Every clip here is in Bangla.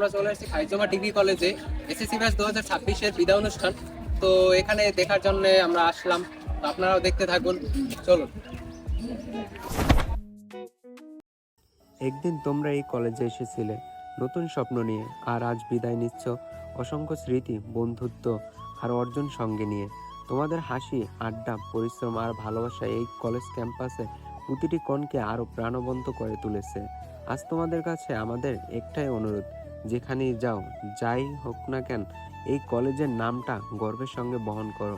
আমরা চলে এসেছি খাইজমা ডিগ্রি কলেজে এসএসসি ব্যাচ 2026 এর বিদায় অনুষ্ঠান। তো এখানে দেখার জন্য আমরা আসলাম, তো আপনারাও দেখতে থাকুন, চলুন। একদিন তোমরা এই কলেজে এসেছিলে নতুন স্বপ্ন নিয়ে, আর আজ বিদায় নিচ্ছ অসংখ্য স্মৃতি, বন্ধুত্ব আর অর্জন সঙ্গে নিয়ে। তোমাদের হাসি, আড্ডা, পরিশ্রম আর ভালোবাসা এই কলেজ ক্যাম্পাসে প্রতিটি কোণকে আরো প্রাণবন্ত করে তুলেছে। আজ তোমাদের কাছে আমাদের একটাই অনুরোধ, যেখানেই যাও, যাই হোক না কেন, এই কলেজের নামটা গর্বের সঙ্গে বহন করো।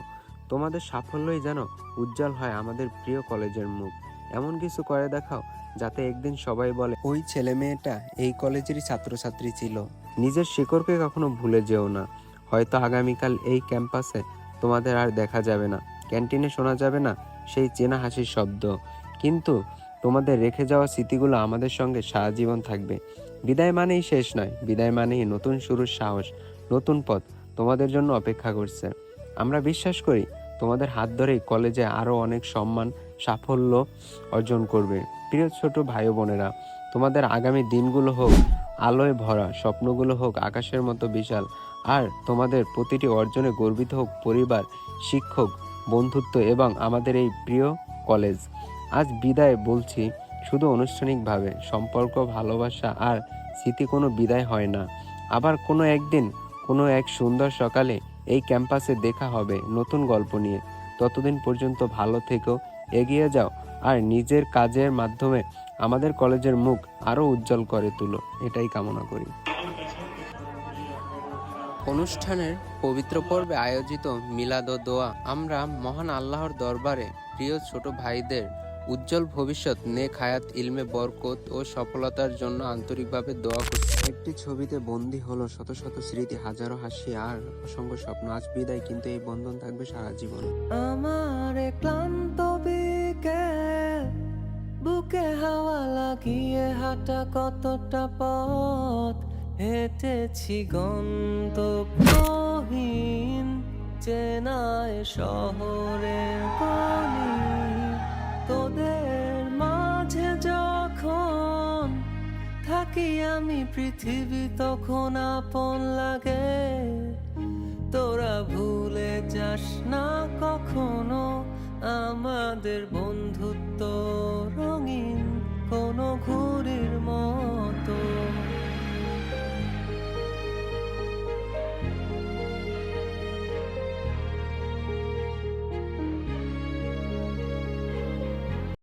তোমাদের সাফল্যই যেন উজ্জ্বল হয় আমাদের প্রিয় কলেজের মুখ। এমন কিছু করে দেখাও যাতে একদিন সবাই বলে, ওই ছেলে মেয়েটা এই কলেজেরই ছাত্রছাত্রী ছিল। নিজের শিকড়কে কখনো ভুলে যেও না। হয়তো আগামীকাল এই ক্যাম্পাসে তোমাদের আর দেখা যাবে না, ক্যান্টিনে শোনা যাবে না সেই চেনা হাসির শব্দ, কিন্তু তোমাদের রেখে যাওয়া স্মৃতিগুলো আমাদের সঙ্গে সারা জীবন থাকবে। বিদায় মানেই শেষ নয়, বিদায় মানেই নতুন শুরুর সাহস, নতুন পথ তোমাদের জন্য অপেক্ষা করছে। আমরা বিশ্বাস করি তোমাদের হাত ধরেই কলেজে আরো অনেক সম্মান, সাফল্য অর্জন করবে। প্রিয় ছোট ভাই বোনেরা, তোমাদের আগামী দিনগুলো হোক আলোয় ভরা, স্বপ্নগুলো হোক আকাশের মতো বিশাল, আর তোমাদের প্রতিটি অর্জনে গর্বিত হোক পরিবার, শিক্ষক, বন্ধুত্ব এবং আমাদের এই প্রিয় কলেজ। আজ বিদায় বলছি শুধু আনুষ্ঠানিকভাবে, সম্পর্ক, ভালোবাসা আর স্মৃতি কোনো বিদায় হয় না। আবার কোনো একদিন কোনো এক সুন্দর সকালে এই ক্যাম্পাসে দেখা হবে নতুন গল্প নিয়ে। ততদিন পর্যন্ত ভালো থেকো, এগিয়ে যাও আর নিজের কাজের মাধ্যমে আমাদের কলেজের মুখ আরো উজ্জ্বল করে তুলো, এটাই কামনা করি। অনুষ্ঠানের পবিত্র পর্বে আয়োজিত মিলাদ ও দোয়া, আমরা মহান আল্লাহর দরবারে প্রিয় ছোট ভাইদের উজ্জ্বল ভবিষ্যৎ, নেক হায়াত, ইলমে বরকত ও সফলতার জন্য আন্তরিকভাবে দোয়া করছি। একটি ছবিতে বন্দী হলো শত শত স্মৃতি, হাজারো হাসি আর অসংখ্য স্বপ্ন। আজ বিদায়, কিন্তু এই বন্ধন থাকবে সারা জীবন। আমার ক্লান্ত বিকেল, বুকে হাওয়া লাগিয়ে হাঁটা কতটা পথ হেঁটেছি গন্তব্যহীন চেনায় শহরের গলি। তোদের মাঝে যখন থাকি আমি, পৃথিবী তখন আপন লাগে। তোরা ভুলে যাস না কখনো আমাদের বন্ধুত্ব